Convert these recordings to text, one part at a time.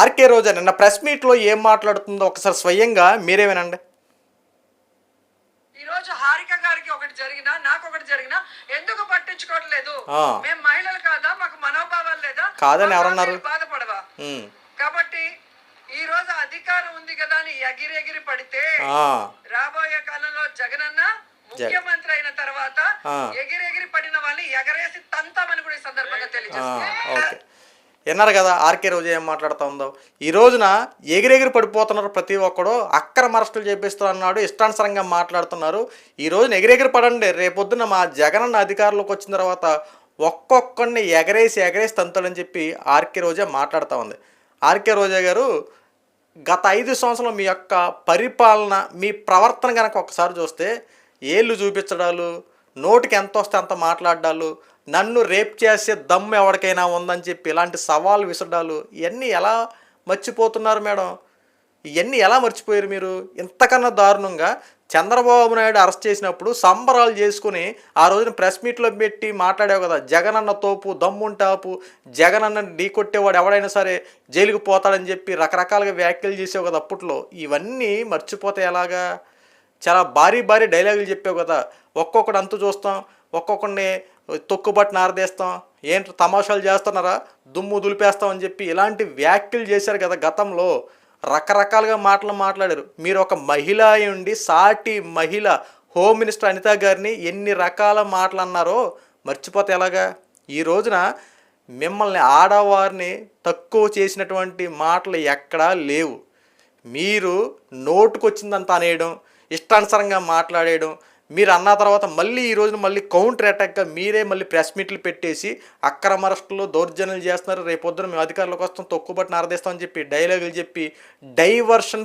RK రోజా నిన్న press మీట్లో ఏం మాట్లాడుతుందో ఒకసారి స్వయంగా మీరే వినండి. ఈ రోజు హారిక గారికి ఒకటి జరిగినా నాకు ఒకటి జరిగినా ఎందుకు పట్టించుకోవట్లేదు? మేము మహిళలు కాదా? మాకు మనోభావాలు లేదా? కాదని ఎవరన్నారు? బాధపడవా? కాబట్టి ఈ రోజు అధికారం ఉంది కదా అని ఎగిరి ఎగిరి పడితే రాబోయే కాలంలో జగనన్న ముఖ్యమంత్రి అయిన తర్వాత ఎగిరి ఎగిరి పడిన వాళ్ళని ఎగరేసి తంతామని కూడా ఈ సందర్భంగా తెలియజేస్తుంది. విన్నారు కదా ఆర్కే రోజు ఏం మాట్లాడుతూ ఉందో. ఈ రోజున ఎగిరెగిరి పడిపోతున్నారు ప్రతి ఒక్కడు, అక్రమ అరెస్టులు చేపిస్తూ అన్నాడు, ఇష్టానుసరంగా మాట్లాడుతున్నారు. ఈ రోజున ఎగిరెగిరి పడండి, రేపొద్దున మా జగనన్న అధికారంలోకి వచ్చిన తర్వాత ఒక్కొక్కడిని ఎగరేసి తంతాడని చెప్పి ఆర్కే రోజా మాట్లాడుతూ ఉంది. ఆర్కే రోజా గారు, గత 5 సంవత్సరాలు మీ యొక్క పరిపాలన, మీ ప్రవర్తన కనుక ఒకసారి చూస్తే ఏళ్ళు చూపించడాలు, నోటికి ఎంత వస్తే అంత మాట్లాడాలు, నన్ను రేప్ చేసే దమ్ము ఎవరికైనా ఉందని చెప్పి ఇలాంటి సవాళ్ళు విసడాలు, ఇవన్నీ ఎలా మర్చిపోతున్నారు మేడం? ఇవన్నీ ఎలా మర్చిపోయారు మీరు? ఇంతకన్నా దారుణంగా చంద్రబాబు నాయుడు అరెస్ట్ చేసినప్పుడు సంబరాలు చేసుకుని ఆ రోజున ప్రెస్ మీట్లో పెట్టి మాట్లాడావు కదా, జగనన్న తోపు, దమ్ముంటాపు, జగనన్న ఢీ కొట్టేవాడు ఎవడైనా సరే జైలుకి పోతాడని చెప్పి రకరకాలుగా వ్యాఖ్యలు చేసావు కదా అప్పట్లో. ఇవన్నీ మర్చిపోతే ఎలాగా? చాలా భారీ డైలాగులు చెప్పావు కదా, ఒక్కొక్కటి అంతు చూస్తాం, ఒక్కొక్కడిని తొక్కుబట్టి నారదేస్తాం, ఏంటి తమాషాలు చేస్తున్నారా, దుమ్ము దులిపేస్తామని చెప్పి ఇలాంటి వ్యాఖ్యలు చేశారు కదా గతంలో. రకరకాలుగా మాట్లాడారు. మీరు ఒక మహిళ ఉండి సాటి మహిళ హోమ్ మినిస్టర్ అనిత గారిని ఎన్ని రకాల మాటలు అన్నారో మర్చిపోతే ఎలాగా? ఈ రోజున మిమ్మల్ని ఆడవారిని తక్కువ చేసినటువంటి మాటలు ఎక్కడా లేవు. మీరు నోటుకొచ్చిందంతా అనేయడం, ఇష్టానుసారంగా మాట్లాడేయడం, మీరు అన్న తర్వాత మళ్ళీ ఈ రోజున మళ్ళీ కౌంటర్ అటాక్గా మీరే మళ్ళీ ప్రెస్ మీట్లు పెట్టేసి అక్రమ అరెస్టులు, దౌర్జన్యాలు చేస్తున్నారు, రేపొద్దున మేము అధికారులకు వస్తాం, తొక్కుబట్టి నారదేస్తామని చెప్పి డైలాగులు చెప్పి డైవర్షన్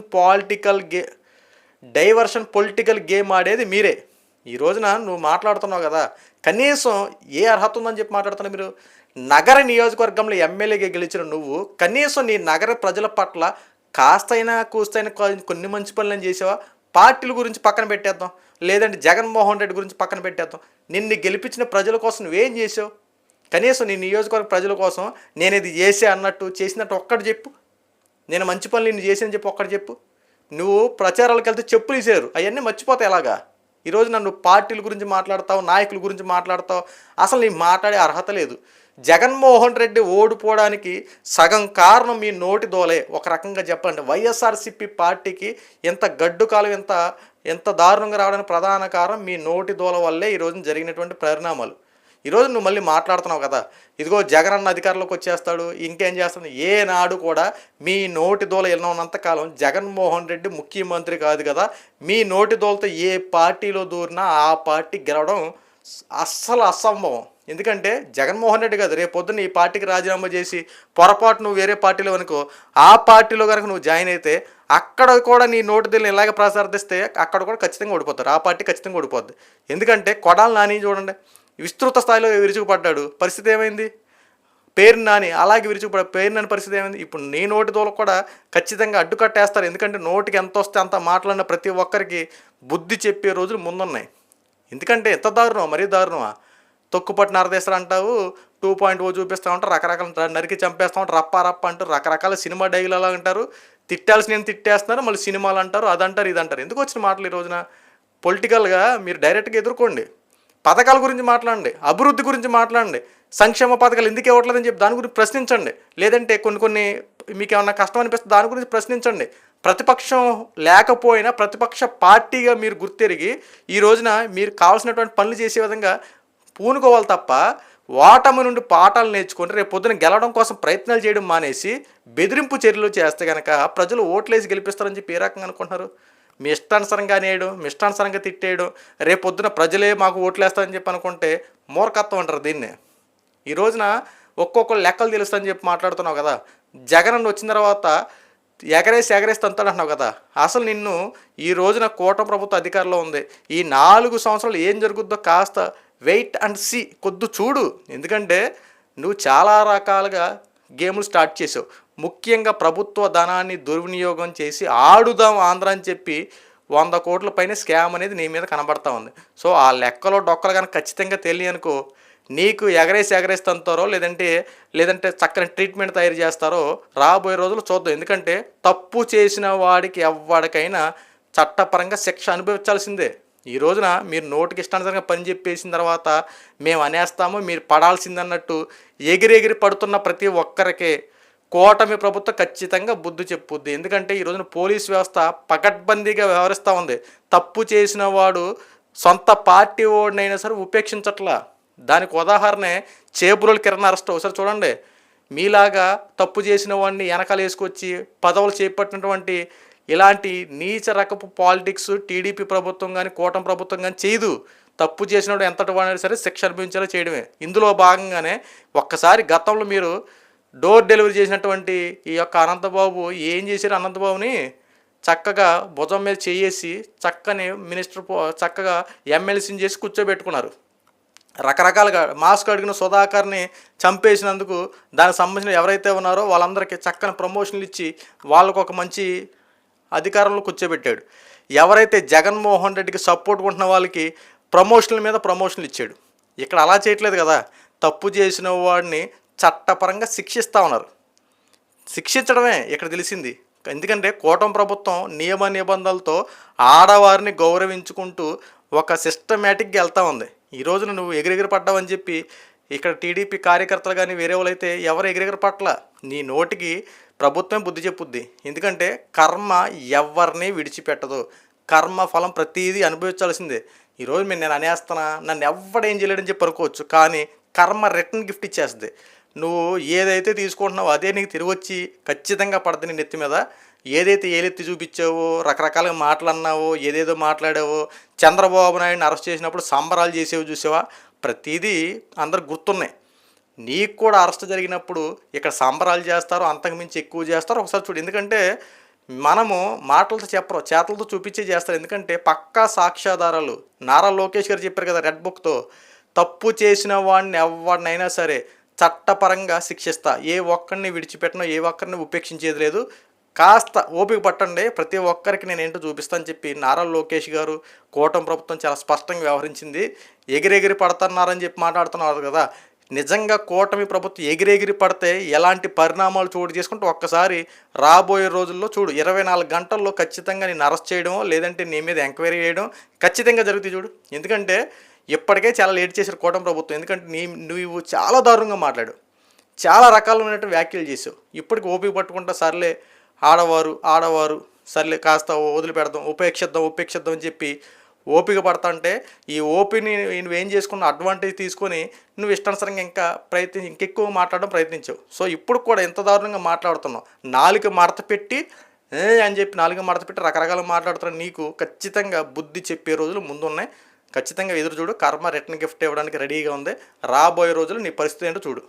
పొలిటికల్ గేమ్ ఆడేది మీరే. ఈ రోజున నువ్వు మాట్లాడుతున్నావు కదా, కనీసం ఏ అర్హత ఉందని చెప్పి మాట్లాడుతున్నావు మీరు? నగర నియోజకవర్గంలో ఎమ్మెల్యేగా గెలిచిన నువ్వు కనీసం నీ నగర ప్రజల పట్ల కాస్తైనా కూస్తైనా కొన్ని మంచి పనులను చేసావా? పార్టీల గురించి పక్కన పెట్టేద్దాం, లేదంటే జగన్మోహన్ రెడ్డి గురించి పక్కన పెట్టేద్దాం. నిన్ను గెలిపించిన ప్రజల కోసం నువ్వేం చేసావు? కనీసం నీ నియోజకవర్గ ప్రజల కోసం నేను ఇది చేసే అన్నట్టు చేసినట్టు ఒక్కటి చెప్పు. నేను మంచి పనులు నిన్ను చేసాను చెప్పి ఒక్కటి చెప్పు. నువ్వు ప్రచారాలకు వెళ్తే చెప్పులు ఇసారు, అవన్నీ మర్చిపోతాయి ఎలాగా? ఈరోజు నన్ను పార్టీల గురించి మాట్లాడతావు, నాయకుల గురించి మాట్లాడతావు, అసలు నీ మాట్లాడే అర్హత లేదు. జగన్మోహన్ రెడ్డి ఓడిపోవడానికి సగం కారణం మీ నోటి దోలే. ఒక రకంగా చెప్పాలంటే వైఎస్ఆర్సీపీ పార్టీకి ఎంత గడ్డు కాలం, ఎంత దారుణంగా రావడానికి ప్రధాన కారణం మీ నోటి దోల వల్లే ఈరోజు జరిగినటువంటి పరిణామాలు. ఈరోజు నువ్వు మళ్ళీ మాట్లాడుతున్నావు కదా, ఇదిగో జగనన్న అధికారంలోకి వచ్చేస్తాడు, ఇంకేం చేస్తాడు. ఏనాడు కూడా మీ నోటి దోల ఉన్నంతకాలం జగన్మోహన్ రెడ్డి ముఖ్యమంత్రి కాదు కదా. మీ నోటి దోలతో ఏ పార్టీలో దూరినా ఆ పార్టీ గెలవడం అస్సలు అసంభవం. ఎందుకంటే జగన్మోహన్ రెడ్డి కాదు, రేపు పొద్దున్న ఈ పార్టీకి రాజీనామా చేసి పొరపాటు నువ్వు వేరే పార్టీలో అనుకో, ఆ పార్టీలో కనుక నువ్వు జాయిన్ అయితే అక్కడ కూడా నీ నోటి దిల్ని ఇలాగే ప్రసారిస్తే అక్కడ కూడా ఖచ్చితంగా ఓడిపోతారు, ఆ పార్టీ ఖచ్చితంగా ఓడిపోద్ది. ఎందుకంటే కొడాలి నాని చూడండి, విస్తృత స్థాయిలో విరుచుకుపడ్డాడు, పరిస్థితి ఏమైంది? పేరు నాని అలాగే విరుచుకుపడ్డాడు, పేరు నాని పరిస్థితి ఏమైంది? ఇప్పుడు నీ నోటి దోలకు కూడా ఖచ్చితంగా అడ్డుకట్టేస్తారు. ఎందుకంటే నోటికి ఎంత వస్తే అంత మాట్లాడిన ప్రతి ఒక్కరికి బుద్ధి చెప్పే రోజులు ముందున్నాయి. ఎందుకంటే ఎంత దారుణం, మరీ దారుణమా? తొక్కుపట్టి నరదేస్తారు అంటావు, 2.0 చూపిస్తూ ఉంటారు, రకరకాల నరికి చంపేస్తూ ఉంటారు, రప్ప అంటారు, రకరకాల సినిమా డైలాగులు అంటారు, తిట్టాల్సి నేను తిట్టేస్తున్నారు, మళ్ళీ సినిమాలు అంటారు, అదంటారు ఇదంటారు. ఎందుకు వచ్చిన మాటలు ఈ రోజున? పొలిటికల్గా మీరు డైరెక్ట్గా ఎదుర్కోండి, పథకాల గురించి మాట్లాడండి, అభివృద్ధి గురించి మాట్లాడండి, సంక్షేమ పథకాలు ఎందుకు ఇవ్వట్లేదని చెప్పి దాని గురించి ప్రశ్నించండి. లేదంటే కొన్ని మీకు ఏమన్నా కష్టం అనిపిస్తే దాని గురించి ప్రశ్నించండి. ప్రతిపక్షం లేకపోయినా ప్రతిపక్ష పార్టీగా మీరు గుర్తెరిగి ఈ రోజున మీరు కావాల్సినటువంటి పనులు చేసే విధంగా పూనుకోవాలి తప్ప ఓటమి నుండి పాఠాలు నేర్చుకుంటే రేపు పొద్దున గెలవడం కోసం ప్రయత్నాలు చేయడం మానేసి బెదిరింపు చర్యలు చేస్తే కనుక ప్రజలు ఓట్లేసి గెలిపిస్తారని చెప్పి ఏ రకంగా అనుకుంటున్నారు? మీ ఇష్టానుసరంగా అనేయడం, మీ ఇష్టానుసరంగా తిట్టేయడం, రేపు పొద్దున ప్రజలే మాకు ఓట్లేస్తారని చెప్పి అనుకుంటే మూర్ఖత్వం అంటారు దీన్నే. ఈ రోజున ఒక్కొక్కరు లెక్కలు తెలుస్తుందని చెప్పి మాట్లాడుతున్నావు కదా, జగన్ వచ్చిన తర్వాత ఎగరేసి తంతాడు అంటున్నావు కదా. అసలు నిన్ను ఈ రోజున కూటమి ప్రభుత్వ అధికారంలో ఉంది, ఈ 4 సంవత్సరాలు ఏం జరుగుద్దో కాస్త వెయిట్ అండ్ సీ, కొద్దు చూడు. ఎందుకంటే నువ్వు చాలా రకాలుగా గేములు స్టార్ట్ చేసావు. ముఖ్యంగా ప్రభుత్వ ధనాన్ని దుర్వినియోగం చేసి ఆడుదాం ఆంధ్ర అని చెప్పి 100 కోట్ల పైన స్కామ్ అనేది నీ మీద కనబడతా ఉంది. సో ఆ లెక్కలో డొక్కలు కనుక ఖచ్చితంగా తెలియనుకో, నీకు ఎగరేసి తంతారో లేదంటే చక్కని ట్రీట్మెంట్ తయారు చేస్తారో రాబోయే రోజులు చూద్దాం. ఎందుకంటే తప్పు చేసిన వాడికి ఎవరికైనా చట్టపరంగా శిక్ష అనుభవించాల్సిందే. ఈ రోజున మీరు నోటికి ఇష్టానుసారంగా పని చెప్పేసిన తర్వాత మేము అనేస్తాము మీరు పడాల్సిందన్నట్టు ఎగిరెగిరి పడుతున్న ప్రతి ఒక్కరికి కూటమి ప్రభుత్వం ఖచ్చితంగా బుద్ధి చెప్పుద్ది. ఎందుకంటే ఈ రోజున పోలీస్ వ్యవస్థ పకడ్బందీగా వ్యవహరిస్తూ ఉంది. తప్పు చేసిన వాడు సొంత పార్టీ ఓడినైనా సరే ఉపేక్షించట్లా. దానికి ఉదాహరణే చేపురోలు కిరణ్ అరెస్ట్. ఒకసారి చూడండి, మీలాగా తప్పు చేసిన వాడిని వెనకాల వేసుకొచ్చి పదవులు చేపట్టినటువంటి ఇలాంటి నీచ రకపు పాలిటిక్స్ టీడీపీ ప్రభుత్వం కానీ కూటమి ప్రభుత్వం కానీ చేయదు. తప్పు చేసినప్పుడు ఎంతటి వాడినా సరే శిక్ష అనుభవించేలా చేయడమే. ఇందులో భాగంగానే ఒక్కసారి గతంలో మీరు డోర్ డెలివరీ చేసినటువంటి ఈ యొక్క అనంతబాబు ఏం చేశారు? అనంతబాబుని చక్కగా భుజం మీద చేసి చక్కని చక్కగా ఎమ్మెల్సీని చేసి కూర్చోబెట్టుకున్నారు. రకరకాలుగా మాస్క్ అడిగిన సుధాకర్ని చంపేసినందుకు దానికి సంబంధించిన ఎవరైతే ఉన్నారో వాళ్ళందరికీ చక్కని ప్రమోషన్లు ఇచ్చి వాళ్ళకు ఒక మంచి అధికారంలో కూర్చోబెట్టాడు. ఎవరైతే జగన్మోహన్ రెడ్డికి సపోర్ట్ ఉంటున్న వాళ్ళకి ప్రమోషన్ల మీద ప్రమోషన్లు ఇచ్చాడు. ఇక్కడ అలా చేయట్లేదు కదా. తప్పు చేసిన వాడిని చట్టపరంగా శిక్షిస్తూ ఉన్నారు. శిక్షించడమే ఇక్కడ తెలిసింది. ఎందుకంటే కూటమి ప్రభుత్వం నియమ నిబంధనలతో ఆడవారిని గౌరవించుకుంటూ ఒక సిస్టమేటిక్గా వెళ్తూ ఉంది. ఈ రోజున నువ్వు ఎగిరెగిరి పడ్డావని చెప్పి ఇక్కడ టీడీపీ కార్యకర్తలు కానీ వేరే వాళ్ళైతే ఎవరు ఎగిరెగిరి పట్ల. నీ నోటికి ప్రభుత్వం బుద్ధి చెప్పుద్ది. ఎందుకంటే కర్మ ఎవరిని విడిచిపెట్టదు. కర్మ ఫలం ప్రతిదీ అనుభవించాల్సిందే. ఈరోజు నేను అనేస్తానా, నన్ను ఎవడేం చేయలేడని చెప్పి అనుకోవచ్చు, కానీ కర్మ రిటర్న్ గిఫ్ట్ ఇచ్చేస్తుంది. నువ్వు ఏదైతే తీసుకుంటున్నావో అదే నీకు తిరిగి వచ్చి ఖచ్చితంగా పడుతుంది నీ నెత్తి మీద. ఏదైతే ఏలెత్తి చూపించావో, రకరకాలుగా మాటలు అన్నావో, ఏదేదో మాట్లాడావో, చంద్రబాబు నాయుడిని అరెస్ట్ చేసినప్పుడు సంబరాలు చేసేవి చూసావా, ప్రతిదీ అందరికి గుర్తున్నాయి. నీకు కూడా అరెస్ట్ జరిగినప్పుడు ఇక్కడ సంబరాలు చేస్తారు, అంతకుమించి ఎక్కువ చేస్తారు. ఒకసారి చూడు. ఎందుకంటే మనము మాటలతో చెప్పరు, చేతలతో చూపించే చేస్తారు. ఎందుకంటే పక్కా సాక్ష్యాధారాలు. నారా లోకేష్ గారు చెప్పారు కదా రెడ్ బుక్తో, తప్పు చేసిన వాడిని ఎవరినైనా సరే చట్టపరంగా శిక్షిస్తా, ఏ ఒక్కరిని విడిచిపెట్టనో ఏ ఒక్కరిని ఉపేక్షించేది లేదు, కాస్త ఓపిక పట్టండి, ప్రతి ఒక్కరికి నేను ఏంటో చూపిస్తానని చెప్పి నారా లోకేష్ గారు కూటమి ప్రభుత్వం చాలా స్పష్టంగా వ్యవహరించింది. ఎగిరెగిరి పడుతున్నారని చెప్పి మాట్లాడుతున్నారు కదా, నిజంగా కూటమి ప్రభుత్వం ఎగిరెగిరి పడితే ఎలాంటి పరిణామాలు చోటు చేసుకుంటూ ఒక్కసారి రాబోయే రోజుల్లో చూడు. 24 గంటల్లో ఖచ్చితంగా నేను అరెస్ట్ చేయడం లేదంటే నీ మీద ఎంక్వైరీ చేయడం ఖచ్చితంగా జరుగుతుంది చూడు. ఎందుకంటే ఇప్పటికే చాలా లేట్ చేశారు కూటమి ప్రభుత్వం. ఎందుకంటే నువ్వు చాలా దారుణంగా మాట్లాడు, చాలా రకాలైనటువంటి వ్యాఖ్యలు చేసావు. ఇప్పటికి ఓపిక పట్టుకుంటా సర్లే ఆడవారు సర్లే కాస్త వదిలిపెడదాం, ఉపేక్షిద్దాం అని చెప్పి ఓపిక పడతా ఈ ఓపిని నువ్వేం చేసుకున్న అడ్వాంటేజ్ తీసుకొని నువ్వు ఇష్టానుసరంగా ఇంకెక్కువ మాట్లాడడం ప్రయత్నించావు. సో ఇప్పుడు కూడా ఎంత దారుణంగా మాట్లాడుతున్నావు. నాలుక మడత పెట్టి రకరకాల మాట్లాడుతున్న నీకు ఖచ్చితంగా బుద్ధి చెప్పే రోజులు ముందున్నాయి. ఖచ్చితంగా ఎదురు చూడు. కర్మ రిటర్న్ గిఫ్ట్ ఇవ్వడానికి రెడీగా ఉంది. రాబోయే రోజులు నీ పరిస్థితి ఏంటో చూడు.